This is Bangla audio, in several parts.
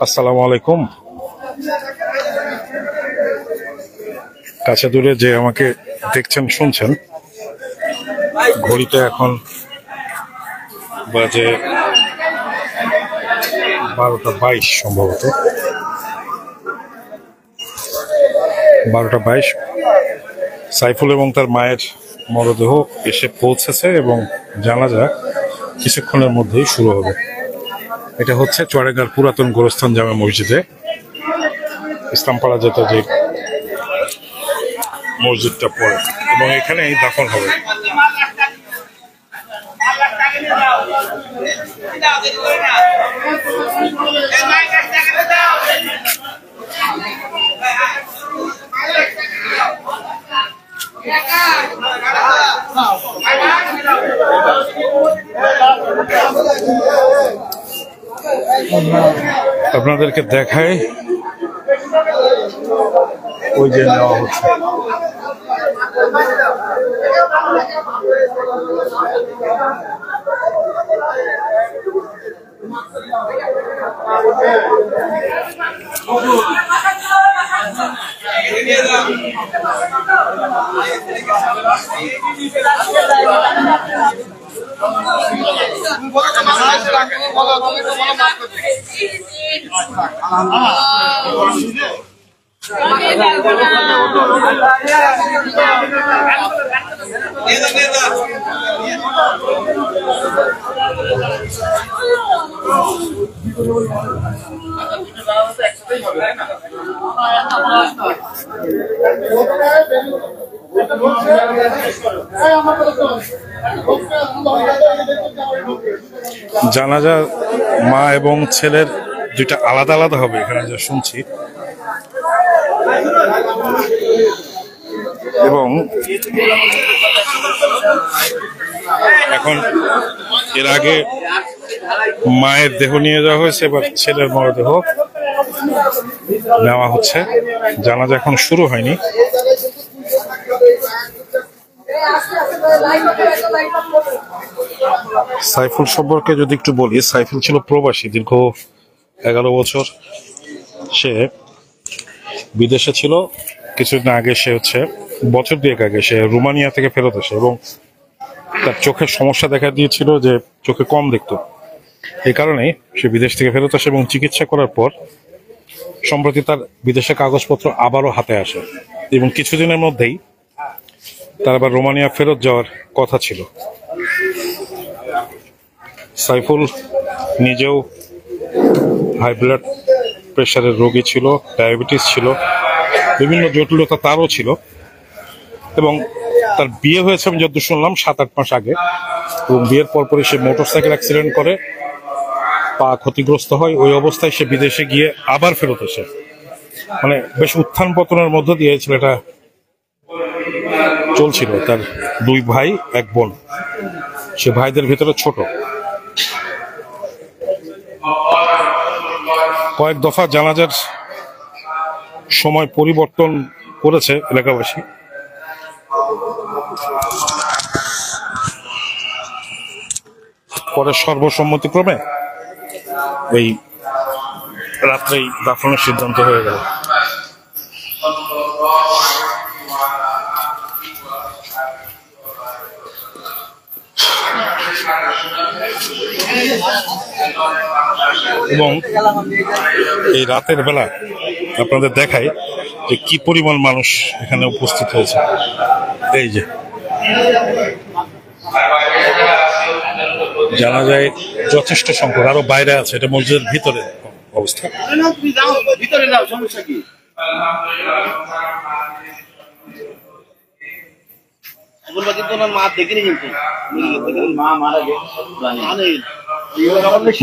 আসসালামু আলাইকুম। কাছে দূরে যে আমাকে দেখছেন শুনছেন, ঘড়িতে এখন বাজে 12:22, সম্ভবত 12:22। সাইফুল এবং তার মায়ের মরদেহ এসে পৌঁছেছে এবং জানাজা কিছুক্ষণের মধ্যেই শুরু হবে। এটা হচ্ছে চুয়াডাঙ্গার পুরাতন গোরস্থান জামে মসজিদে, ইসলামপাড়া যেটা যে মসজিদটা পড়ে, এবং এখানেই দাফন হবে। আপনাদেরকে দেখায় ওই যে নেওয়া হচ্ছে। জানাজা মা এবং ছেলের দুইটা আলাদা আলাদা হবে এখানে যা শুনছি, এবং এখন এর আগে মায়ের দেহ নিয়ে যাওয়া হয়েছে, এবার ছেলের মরদেহ নেওয়া হচ্ছে। জানাজা এখন শুরু হয়নি। সাইফুল সম্পর্কে যদি একটু বলি, সাইফুল ছিল প্রবাসী দীর্ঘ 11 বছর। সে বিদেশে ছিল। কিছুদিন আগে সে বছর 2 আগে সে রোমানিয়া থেকে ফেরত আসে, এবং তার চোখের সমস্যা দেখা দিয়েছিল, যে চোখে কম দেখতো। এই কারণে সে বিদেশ থেকে ফেরত আসে এবং চিকিৎসা করার পর সম্প্রতি তার বিদেশে কাগজপত্র আবারও হাতে আসে, এবং কিছুদিনের মধ্যেই তার আবার রোমানিয়া ফেরত যাওয়ার কথা ছিল। সাইফুল নিজেও হাই ব্লাড প্রেশারের রোগী ছিল, ডায়াবেটিস ছিল, বিভিন্ন জটিলতা তারও ছিল, এবং তার বিয়ে হয়েছে আমি যতদূর শুনলাম 7-8 মাস আগে, এবং বিয়ের পরপরই সে মোটরসাইকেল অ্যাক্সিডেন্ট করে পা ক্ষতিগ্রস্ত হয়। ওই অবস্থায় সে বিদেশে গিয়ে আবার ফেরত আসে। মানে বেশ উত্থান পতনের মধ্য দিয়ে ছেলেটা চলছিল। তার 2 ভাই 1 বোন, সে ভাইদের ভিতরে ছোট। কয়েক দফা জানাজার সময় পরিবর্তন করেছে এলাকাবাসী। পরে সর্বসম্মতিক্রমে এই রাত্রেই দাফনের সিদ্ধান্ত হয়ে গেল। এবং এই রাতের বেলা আপনাদের দেখায় যে কি পরিমাণ মানুষ এখানে উপস্থিত হয়েছে। এই যে জানা যায় যথেষ্ট সংখ্যক, আরো বাইরে আছে, এটা মসজিদের ভিতরে অবস্থা।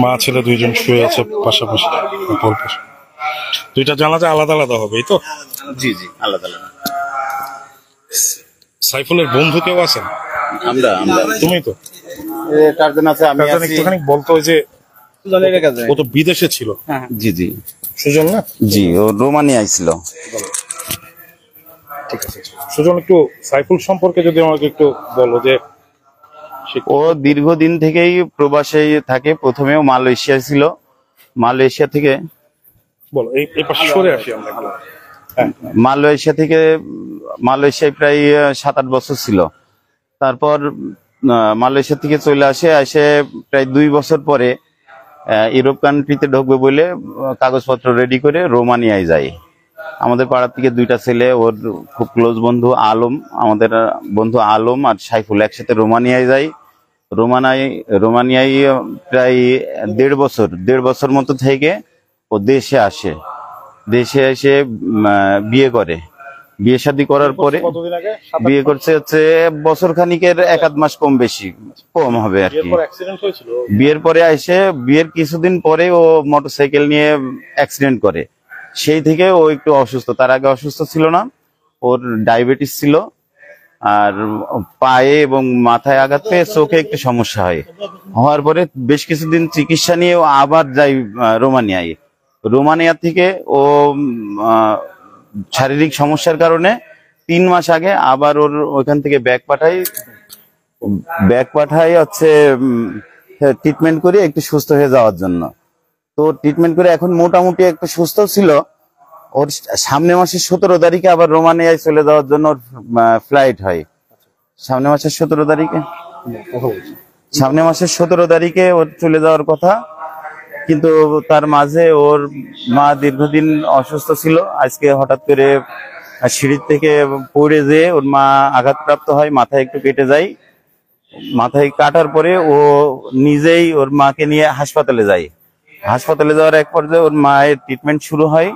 মা ছেলে 2 জন শুয়ে আছে পাশাপাশি। 2টা জানাজা আলাদা আলাদা হবে, এই তো? জি জি, আলাদা আলাদা। সাইফুলের বন্ধু কেউ আছেন? আমরা তুমি তো কার্জন আছে, আমি আছি। একটুখানি বলতো যে ও তো বিদেশে ছিল। জি জি, সুজন না? জি, ও রোমানিয়া আইছিল। ঠিক আছে সুজন, একটু সাইফুল সম্পর্কে যদি আমাকে একটু বলো, যে ও দীর্ঘদিন থেকেই প্রবাসে থাকে। প্রথমেও মালয়েশিয়া ছিল, মালয়েশিয়া থেকে বলো, এই পাশে সরে আসি আমরা একটু। হ্যাঁ, মালয়েশিয়া থেকে মালয়েশিয়ায় প্রায় 7-8 বছর ছিল। তারপর মালয়েশিয়া থেকে চলে এসে প্রায় 2 বছর পরে ইউরোপ কান্ট্রিতে ঢুকবে বলে কাগজপত্র রেডি করে রোমানিয়ায় যায়। আমাদের পাড়ার থেকে 2টা ছেলে, ওর খুব ক্লোজ বন্ধু আলম, আমাদের বন্ধু আলম আর সাইফুল একসাথে রোমানিয়ায় যায়। রোমানিয়ায় প্রায় 1.5 বছর মতো থেকে ও দেশে আসে। দেশে এসে বিয়ে করে। বিয়ে শাদী করার পরে কতদিন আগে? বিয়ে করছে হচ্ছে বছর খানিকের 1-8 মাস কম হবে আর কি। অ্যাক্সিডেন্ট হয়েছিল। বিয়ের পরে এসে বিয়ের কিছুদিন পরে ও মোটরসাইকেল নিয়ে অ্যাক্সিডেন্ট করে। সেই থেকে ও একটু অসুস্থ। তার আগে অসুস্থ ছিল না, ওর ডায়াবেটিস ছিল, আর পায়ে এবং মাথায় আঘাত পেয়ে চোখে একটু সমস্যা হওয়ার পরে বেশ কিছুদিন চিকিৎসা নিয়ে ও আবার যায় রোমানিয়ায়। রোমানিয়া থেকে ও শারীরিক সমস্যার কারণে 3 মাস আগে আবার ওর ওইখান থেকে ব্যাগ পাঠাই হচ্ছে ট্রিটমেন্ট করে একটু সুস্থ হয়ে যাওয়ার জন্য। তো ট্রিটমেন্ট করে এখন মোটামুটি একটু সুস্থ ছিল। ওর সামনে মাসের 17 তারিখে আবার রোমানিয়ায় চলে যাওয়ার জন্য ওর ফ্লাইট হয়। সামনে মাসের 17 তারিখে ওর চলে যাওয়ার কথা, কিন্তু তার মাঝে ওর মা দীর্ঘদিন অসুস্থ ছিল। আজকে হঠাৎ করে সিঁড়ির থেকে পড়ে যেয়ে ওর মা আঘাতপ্রাপ্ত হয়, মাথায় একটু কেটে যায়। মাথায় কাটার পরে ও নিজেই ওর মাকে নিয়ে হাসপাতালে যায়। হাসপাতালে যাওয়ার এক পর্যায়ে ওর মায়ের ট্রিটমেন্ট শুরু হয়।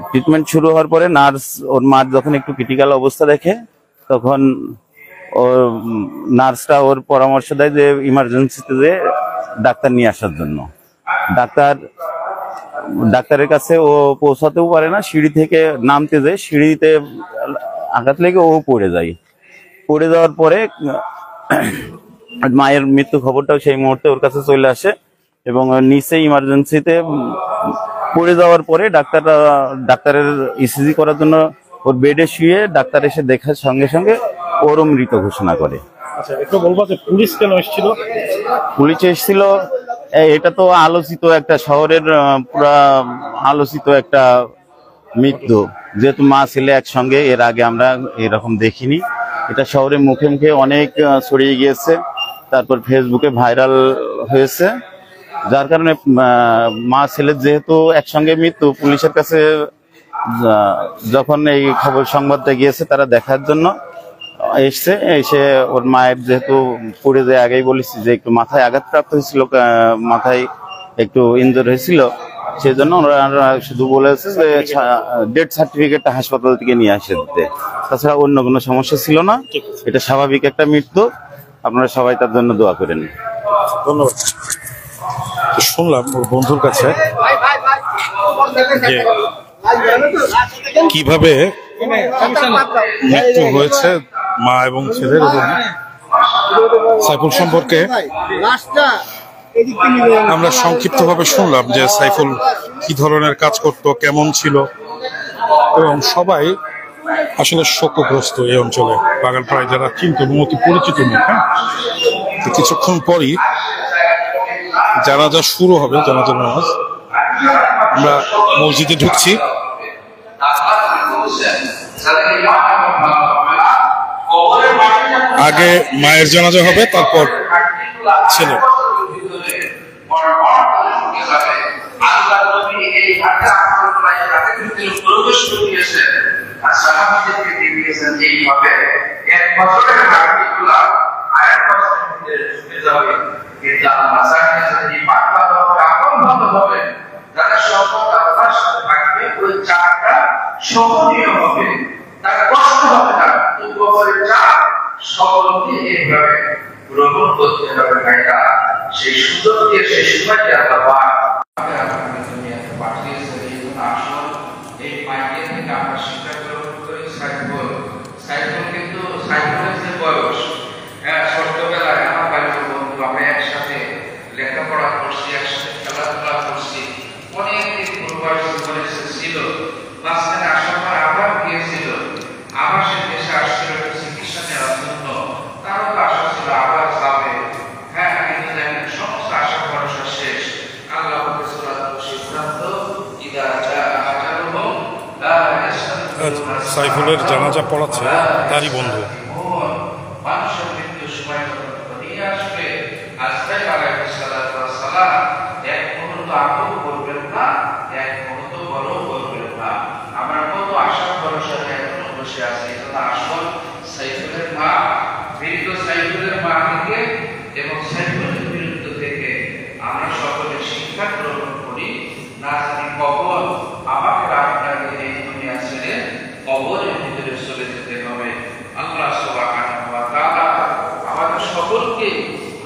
ট্রিটমেন্ট শুরু হওয়ার পরে নার্স ওর মার যখন একটু ক্রিটিক্যাল অবস্থা দেখে, তখন ওর নার্সরা ওর পরামর্শ দেয় যে ইমার্জেন্সিতে যে ডাক্তার নিয়ে আসার জন্য। ডাক্তারের কাছে ও পৌঁছাতেও পারে না, সিঁড়ি থেকে নামতে যায়, সিঁড়িতে আঘাত লেগে ও পড়ে যায়। পড়ে যাওয়ার পরে মায়ের মৃত্যু খবরটাও সেই মুহূর্তে ওর কাছে চলে আসে এবং নিচে ইমার্জেন্সিতে পড়ে যাওয়ার পরে ডাক্তারের ইসিজি করার জন্য ওর বেডে শুয়ে ডাক্তার এসে দেখার সঙ্গে সঙ্গে ওরও মৃত ঘোষণা করে। আচ্ছা, একটু বলবো যে পুলিশ কেন এসেছিল? পুলিশ এসেছিল, এটা তো আলোচিত একটা শহরের পুরা আলোচিত একটা মৃত্যু। যেহেতু মা ছেলে একসঙ্গে, এর আগে আমরা এরকম দেখিনি। এটা শহরে মুখে মুখে অনেক ছড়িয়ে গিয়েছে, তারপর ফেসবুকে ভাইরাল হয়েছে, যার কারণে মা ছেলের যেহেতু একসঙ্গে মৃত্যু, পুলিশের কাছে যখন এই সংবাদটা গিয়েছে তারা দেখার জন্য এসে ওর মায়ের যেহেতু পড়ে যায়, আগেই বলেছি যে একটু মাথায় আঘাতপ্রাপ্ত হয়েছিল, মাথায় একটু ইনজোর হয়েছিল, সেই জন্য ওরা শুধু বলেছে যে ডেথ সার্টিফিকেটটা হাসপাতাল থেকে নিয়ে আসে দিতে। তাছাড়া অন্য কোনো সমস্যা ছিল না, এটা স্বাভাবিক একটা মৃত্যু। আপনারা সবাই তার জন্য দোয়া করেন। ধন্যবাদ। শুনলাম ওর বন্ধুর কাছে যে কিভাবে মৃত্যু হয়েছে মা এবং ছেলের, এবং সাইফুল সম্পর্কে আমরা সংক্ষিপ্তভাবে শুনলাম যে সাইফুল কি ধরনের কাজ করত, কেমন ছিল, এবং সবাই আসলে শোকগ্রস্ত এই অঞ্চলে। বাগানপাড়ায় যারা চিনত এবং অতি পরিচিত মুখ। হ্যাঁ, তো কিছুক্ষণ পরই জানাজা শুরু হবে, জানাজার নামাজ। আমরা মসজিদে ঢুকছি। আগে মায়ের জানাজা হবে, তারপর ছেলে। সহনীয় হবে, তার কষ্ট হবে না, সকলকে এইভাবে গ্রহণ করতে হবে। ভাইরা, সেই সুযোগকে সেই সময়কে আমরা পাঠিয়েছেন। এই মাইকে থেকে আমরা শিক্ষা গ্রহণ করি। সাইকেল কিন্তু সাইকেলের যে বয়স, ছোটবেলায় আমার বাড়ির বন্ধু, আমরা একসাথে লেখাপড়া করছি, একসাথে খেলাধুলা করছি, অনেকদিন পূর্বাস জীবনে ছিল। মাঝখানে আসার পর আবার গিয়েছিল, আবার সে দেশে আসছিল চিকিৎসা নেওয়ার জন্য। তারও তো আশা ছিল আবার সাইফুলের জানাজা পড়াচ্ছে তারই বন্ধু। মানুষের মৃত্যুর সময় যখন নিয়ে আসবে আজরাইল আলাইহিস সালাতু ওয়াস সালাম এক মুহূর্ত আগেও করবেন না, এক মুহূর্ত পরেও করবেন না। আমরা কত আশা ভরসা নিয়ে এখনো বসে আছি। এজন্য আসল সাইফুলের মা, মৃত সাইফুলের মা থেকে এবং সাইফুলের বিরুদ্ধে থেকে আমরা সকলে শিক্ষা গ্রহণ করি। না জানি কখন আমাকে আপনাকে এই দুনিয়া ছেড়ে কবরের ভিতরে চলে যেতে হবে। আল্লাহ সুবহানাহু ওয়া তাআলা আমাদের সকলকে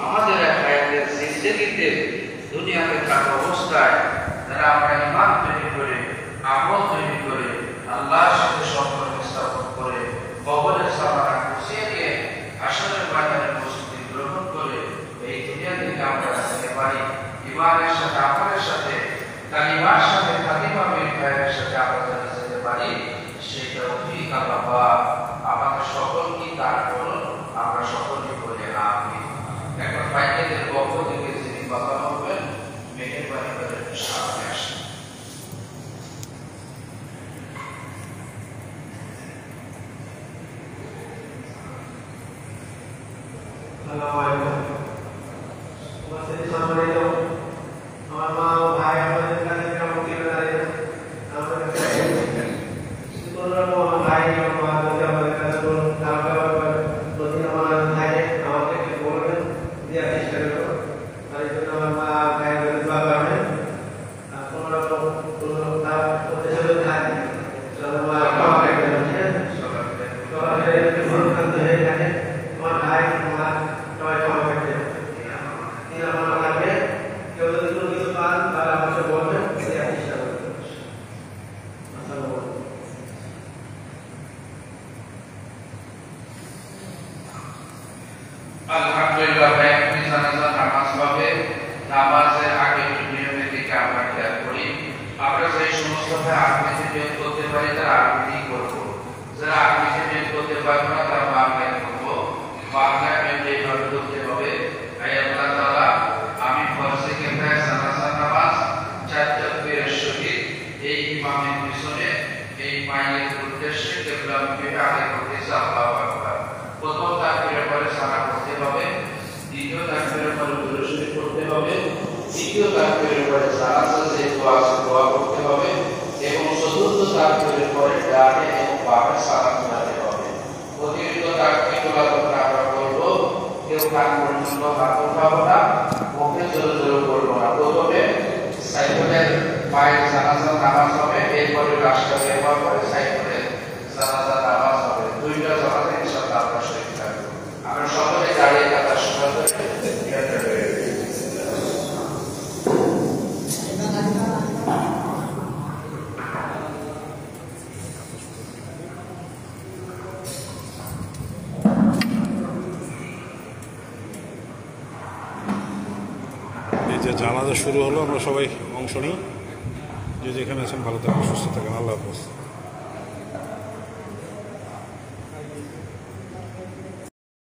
আমাদের হায়াতের জিন্দেগিতে দুনিয়াতে থাকা অবস্থায় যারা আমরা ঈমান তৈরি করে, আমল তৈরি করে, আল্লাহর সাথে সম্পর্ক স্থাপন করে, কবরের সামানা গুছিয়ে দিয়ে আসরের ময়দানে প্রস্তুতি গ্রহণ করে এই দুনিয়া থেকে আমরা যেতে পারি। ঈমানের সাথে, আমলের সাথে, কালিমার সাথে, খাতিমা বিল খায়রের সাথে আমরা যেতে পারি। সেটা ঠিক আল্লাহ আমাদের সকলকে দান করুন। আমরা সকলকে বলে আমিন। এখন ভাইদের পক্ষ থেকে যিনি কথা বলবেন মেহেরবানি করে সামনে আসেন। আমার মা ও ভাই আমাদের কাছে কেমন কেটে দাঁড়িয়ে আমাদের কাছে আমার ভাই আমার মা যদি আমাদের কাছে বলুন খারাপ ব্যবহার করে প্রতিদিন আমার ভাই আমাকে একটু বলবেন দেওয়ার চেষ্টা করবো। আর এই জন্য আমার মা ভাই দোয়া করবেন। আর কোনো রকম কোনো খারাপ করতে চলে থাকে আমার মা ক্ষমা করে দেবেন। হয়ে থাকে আমার ভাই মা সবাই ক্ষমা করে দেবেন। আমার লাগবে কেউ যদি কোনো কিছু পান তাহলে আমাকে বলবেন, দেওয়ার চেষ্টা করবেন। আলহামদুলিল্লাহ, ভাই জানাজা নামাজ পাবে। নামাজের আগে নিয়মের দিকে আমরা খেয়াল করি। আমরা যে সমস্ত ভাই আরবিতে নিয়োগ করতে পারি তারা আরবিতেই করবো। যারা আরবিতে নিয়োগ করতে পারবো না তারা বাংলায় করবো। বাংলায় নিয়োগ এইভাবে করতে হবে। আল্লাহ তাআলা আমি ফরজে কিফায়া জানাজার নামাজ 4 তাকবীরের সহিত এই ইমামের পিছনে এই মাইলের উদ্দেশ্যে কিবলামুখী আগে করতেছি আল্লাহু আকবার। প্রথম তাকবীরের পরে সানা করতে হবে, দ্বিতীয় তাকবীরের পরে দুরূদ শরীফ পড়তে হবে, তৃতীয় তাকবীরের পরে জানাজার যে দোয়া করতে হবে এবং চতুর্থ তাকবীরের পরে ডানে এবং বামে সালাম ফেরাতে হবে। অতিরিক্ত তাকবীরগুলো যখন আমরা করবো কেউ কান পর্যন্ত হাত উঠাবো না, মুখে জোরে জোরে করবো না। প্রথমে সাইফুলের মায়ের জানাজার নামাজ হবে, এরপরে লাশটা বের হওয়ার পরে সাইফুলের জানাজার নামাজ হবে। দুইটা জানাজা ইনশাআল্লাহ আমরা শহীদ থাকবো। আমরা সকলে দাঁড়িয়ে কাতার সোজা করে এই যে জানাজা শুরু হলো, আমরা সবাই অংশ নিই। যে যেখানে আছেন ভালো থাকেন, সুস্থ থাকেন। আল্লাহ হাফেজ।